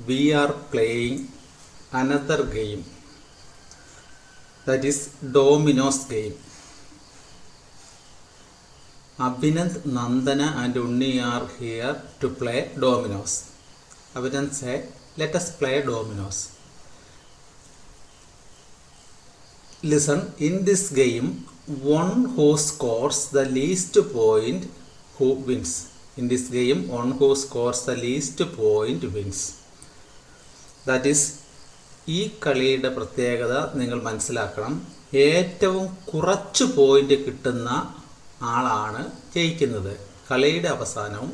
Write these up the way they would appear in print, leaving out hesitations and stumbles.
we are playing another game, that is Dominoes game. Abhinand, Nandana and Unni are here to play Dominoes. Abhinand said, let us play Dominoes. Listen, in this game, one who scores the least point who wins. In this game, one who scores the least point wins. That is, ഈ കളിയുടെ പ്രത്യേകത നിങ്ങൾ മനസ്സിലാക്കണം. ഏറ്റവും കുറച്ച് point കിട്ടുന്ന ആളാണ് ജയിക്കുന്നത്. കളിയുടെ അവസാനവും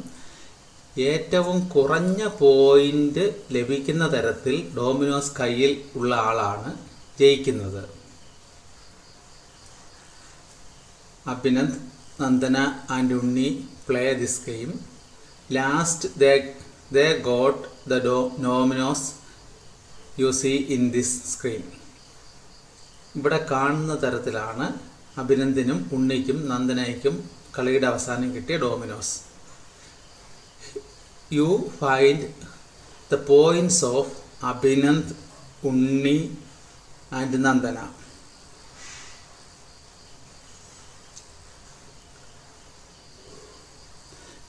ഏറ്റവും കുറഞ്ഞ പോയിന്റ് ലഭിക്കുന്ന തരത്തിൽ ഡോമിനോസ് കയ്യിൽ ഉള്ള ആളാണ് ജയിക്കുന്നത്. Abhinand, Nandana and Unni play this game. Last they got the dominoes you see in this screen. ഇവിടെ കാണുന്ന തരത്തിലാണ് അഭിനന്ദിനും ഉണ്ണിക്കും നന്ദനയ്ക്കും കളിയുടെ അവസാനം കിട്ടിയ Domino's. You find the points of Abhinand, Unni and Nandana.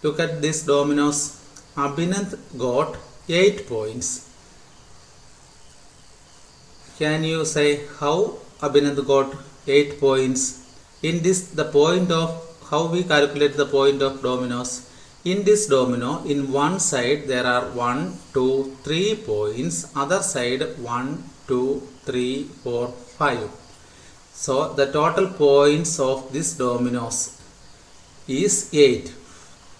Look at this dominoes. Abhinand got 8 points. Can you say how Abhinand got 8 points? In this, the point of how we calculate the point of dominoes. In this domino, in one side there are 1, 2, 3 points. Other side 1, 2, 3, 4, 5. So the total points of this dominoes is 8.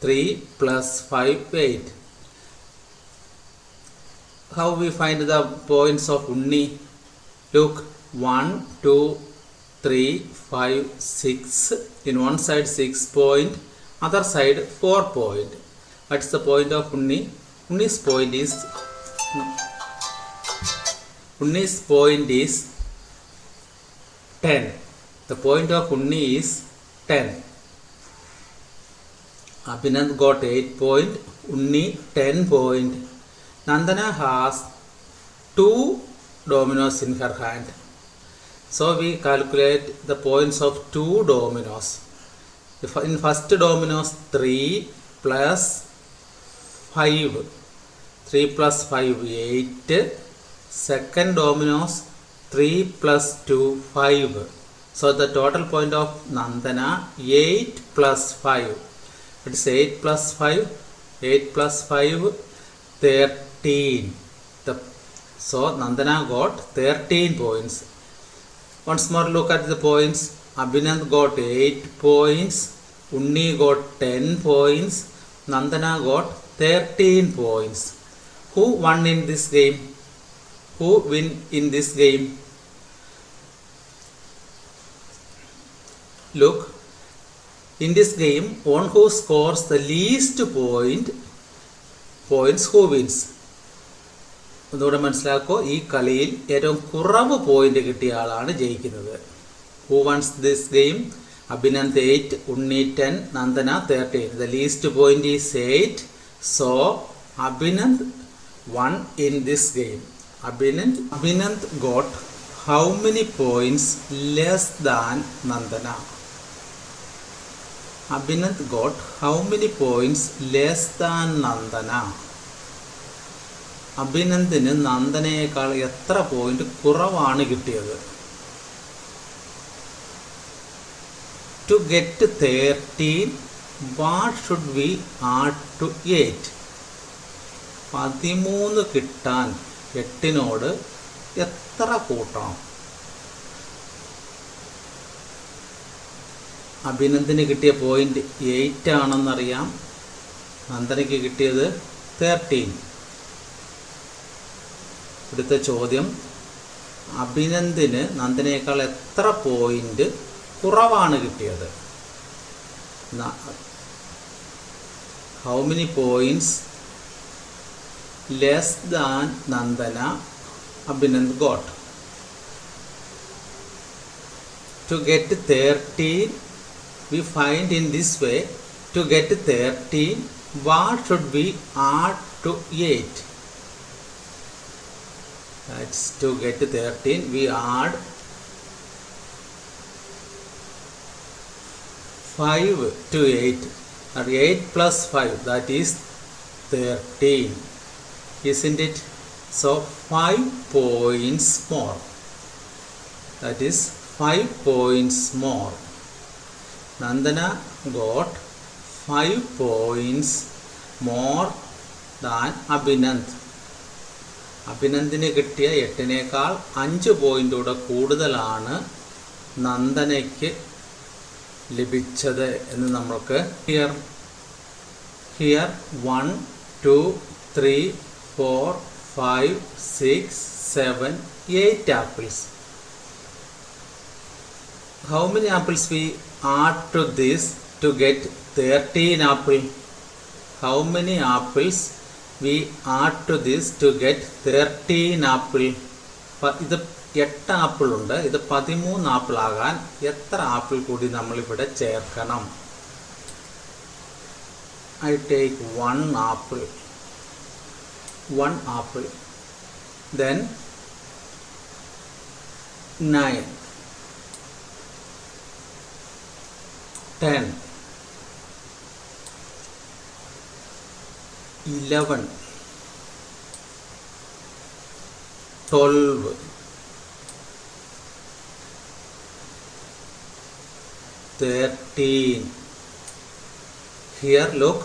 3 plus 5, 8. How we find the points of Unni? Look, 1, 2, 3, 5, 6. In one side 6 point, other side 4 point. What's the point of Unni? Unni's point is 10. The point of Unni is 10. Abhinand got 8 point, Unni 10 point. Nandana has 2 dominoes in her hand. So we calculate the points of 2 dominoes. In first dominoes 3 plus 5. 3 plus 5, 8. Second dominoes 3 plus 2, 5. So the total point of Nandana 8 plus 5. It's 8 plus 5, 8 plus 5, 13. So Nandana got 13 points. Once more look at the points. Abhinand got 8 points, Unni got 10 points, Nandana got 13 points. Who won in this game? Who win in this game? Look. In this game, one who scores the least points who wins. ഒന്നുകൂടെ മനസ്സിലാക്കോ, ഈ കളിയിൽ ഏറ്റവും കുറവ് point കിട്ടിയ ആളാണ് ജയിക്കുന്നത്. Who wins this game? Abhinand 8, Unni 10, Nandana 13. The least point is 8. So Abhinand won in this game. Abhinand got how many points less than Nandana? Abhinand got how many points less than Nandana? അഭിനന്ദിന് നന്ദനയേക്കാൾ എത്ര point കുറവാണ് കിട്ടിയത്? To get 13, what should we add to 8? 13 കിട്ടാൻ 8നോട് എത്ര കൂട്ടണം? അഭിനന്ദിന് കിട്ടിയ point 8 ആണെന്നറിയാം, നന്ദനയ്ക്ക് കിട്ടിയത് 13. ഇവിടുത്തെ ചോദ്യം, അഭിനന്ദിന് നന്ദനയേക്കാൾ എത്ര പോയിന്റ് കുറവാണ് കിട്ടിയത്? How many points less than Nandana Abhinand got? To get 13, we find in this way. To get 13, what should we add to 8? That's to get 13 we add 5 to 8, or 8 plus 5, that is 13, isn't it? So 5 points more, that is 5 points more. Nandana got 5 points more than Abhinand. അഭിനന്ദിന് കിട്ടിയ 8നേക്കാൾ 5 point കൂടെ കൂടുതലാണ് നന്ദനയ്ക്ക് ലഭിച്ചത് എന്ന് നമുക്ക് here 1 2 3 4 5 6 7 8 apples. How many apples we add to this to get 13 apple? How many apples we add to this to get 13 apple? ഇത് 8 apple ഉണ്ട്, ഇത് 13 apple ആകാൻ എത്ര ആപ്പിൾ കൂടി നമ്മളിവിടെ ചേർക്കണം? I take one apple, then 9 10 11 12 13. Here look,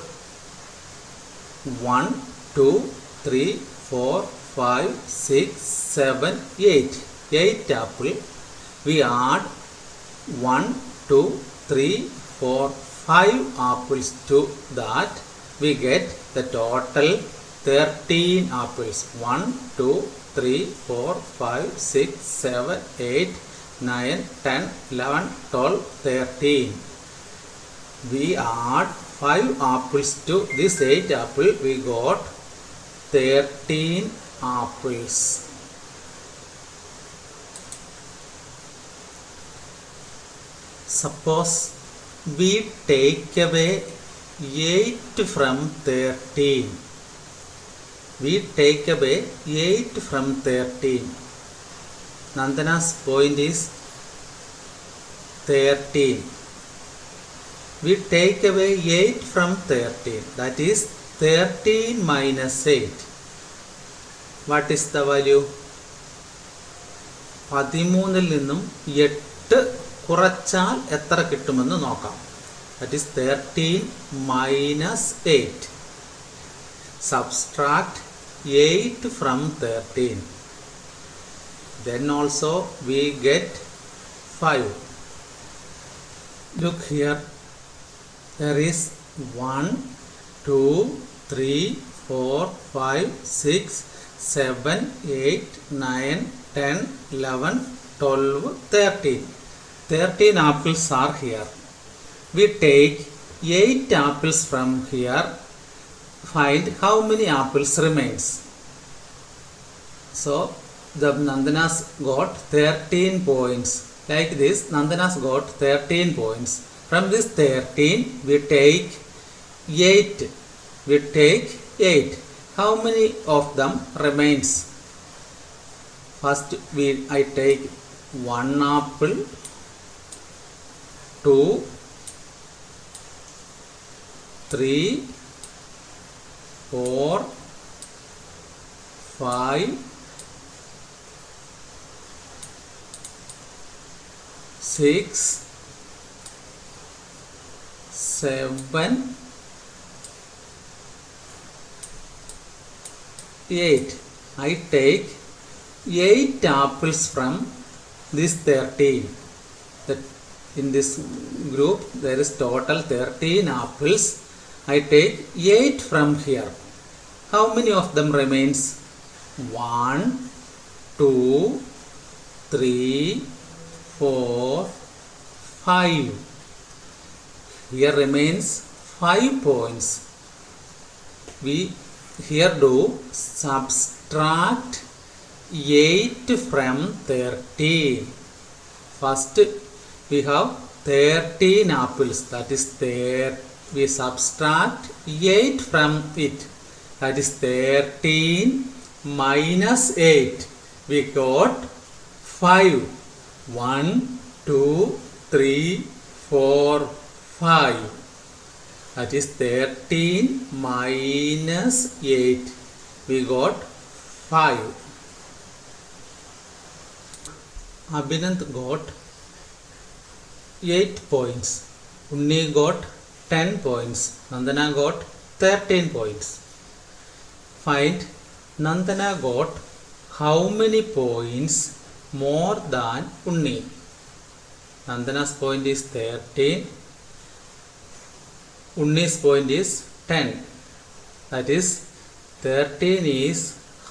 1 2 3 4 5 6 7 8 apple. We add 1 2 3 4 5 apples to that, we get the total 13 apples. 1 2 3 4 5 6 7 8 9 10 11 12 13. We add 5 apples to this 8 apple, we got 13 apples. Suppose we take away 8 from 13. We take away 8 from 13. Nandana's point is 13. We take away 8 from 13. That is 13 minus 8. What is the value? 13-ൽ നിന്നും 8 കുറച്ചാൽ എത്ര കിട്ടുമെന്ന് നോക്കാം. That is 13 minus 8. Subtract 8 from 13. Then also we get 5. Look here. There is 1 2 3 4 5 6 7 8 9 10 11 12 13. 13 apples are here. We take 8 apples from here. Find how many apples remains. So the Nandanas got 13 points. Like this, Nandanas got 13 points. From this 13, we take 8. We take 8. How many of them remains? First, I take 1 apple, 2, 3, 4, 5, 6, 7, 8. I take 8 apples from this 13. In this group there is total 13 apples. I take 8 from here. How many of them remains? 1, 2, 3, 4, 5. Here remains 5 points. We here do subtract 8 from 13. First we have 13 apples, that is there. We subtract 8 from it, that is 13 minus 8. we got 5. 1, 2, 3, 4, 5. That is 13 minus 8. We got 5. Abhinanth got 8 points. Unni got 10 points. Nandana got 13 points. Find Nandana got how many points more than Unni. Nandana's point is 13. Unni's point is 10. That is 13 is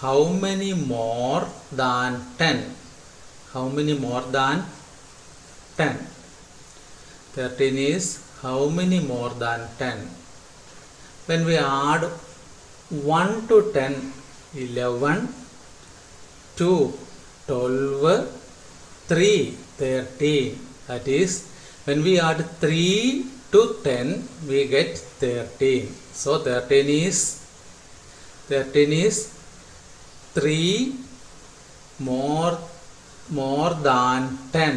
how many more than 10? How many more than 10? 13 is how many more than 10? When we add 1 to 10, 11, 2, 12, 3, 13. That is, when we add 3 to 10, we get 13. So 13 is 3 more than 10.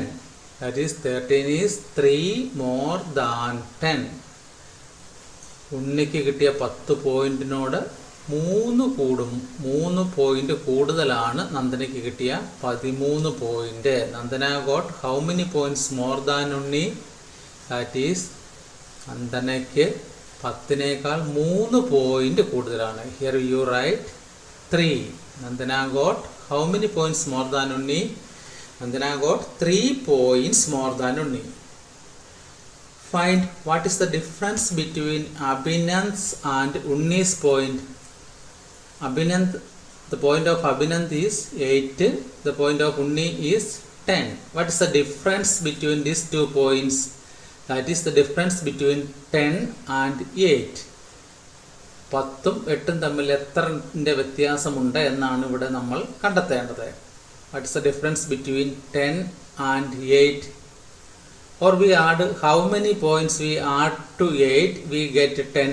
That is 13 is 3 more than 10. ഉണ്ണിക്ക് കിട്ടിയ 10 പോയിന്റിനോട് 3 point കൂടുതലാണ് നന്ദനയ്ക്ക് കിട്ടിയ 13 point. Nandana got how many points more than Unni? That is നന്ദനയ്ക്ക് 10നേക്കാൾ 3 point കൂടുതലാണ്. Here you write 3. Nandana got how many points more than Unni? Nandana got 3 points more than Unni. Find what is the difference between Abhinanth's and Unni's point. Abhinanth, the point of Abhinanth is 8. The point of Unni is 10. What is the difference between these 2 points? That is the difference between 10 and 8. 10ഉം 8ഉം തമ്മിൽ എത്രന്റെ വ്യത്യാസമുണ്ട് എന്നാണ് ഇവിടെ നമ്മൾ കണ്ടെത്തേണ്ടത്. What is the difference between 10 and 8? Or we add how many points we add to 8, we get 10.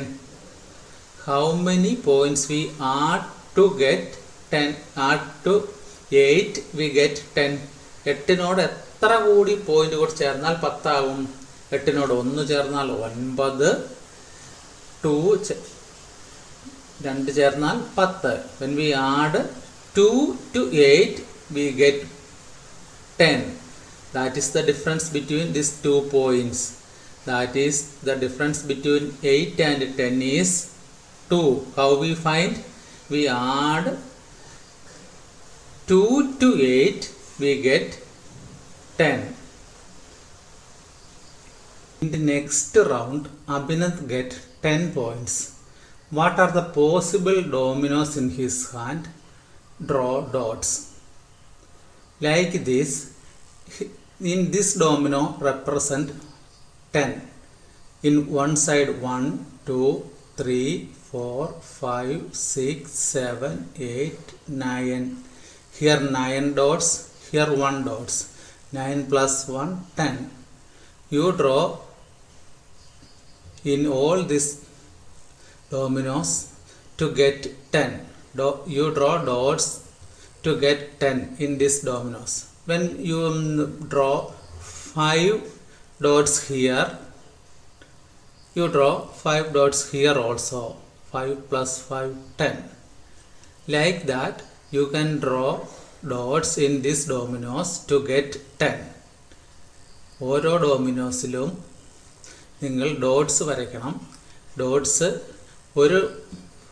How many points we add to get 10? Add to 8, we get 10. 8നോട് എത്ര കൂടി point കൂടി ചേർന്നാൽ 10 ആവും? 8നോട് 1 ചേർന്നാൽ 9, 2 ചേർന്നാൽ 10. When we add 2 to 8, we get 10. That is the difference between these 2 points. That is the difference between 8 and 10 is 2. How we find? We add 2 to 8, we get 10. In the next round, Abhinanth get 10 points. What are the possible dominoes in his hand? Draw dots. Like this, in this domino represent 10. In one side 1, 2, 3, 4, 5, 6, 7, 8, 9. Here 9 dots, here 1 dots. 9 plus 1, 10. You draw in all these dominoes to get 10. You draw dots to get 10 in these dominoes. When you draw 5 dots here, you draw 5 dots here also. 5 plus 5, 10. Like that, you can draw dots in these dominoes to get 10. ഓരോ ഡോമിനോസിലും നിങ്ങൾ dots വരയ്ക്കണം. Dots ഒരു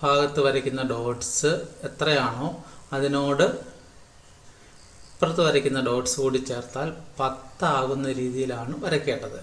ഭാഗത്ത് വരയ്ക്കുന്ന dots എത്രയാണോ അതിനോട് ഇപ്പുറത്ത് വരയ്ക്കുന്ന ഡോട്ട്സ് കൂടി ചേർത്താൽ 10 ആകുന്ന രീതിയിലാണ് വരയ്ക്കേണ്ടത്.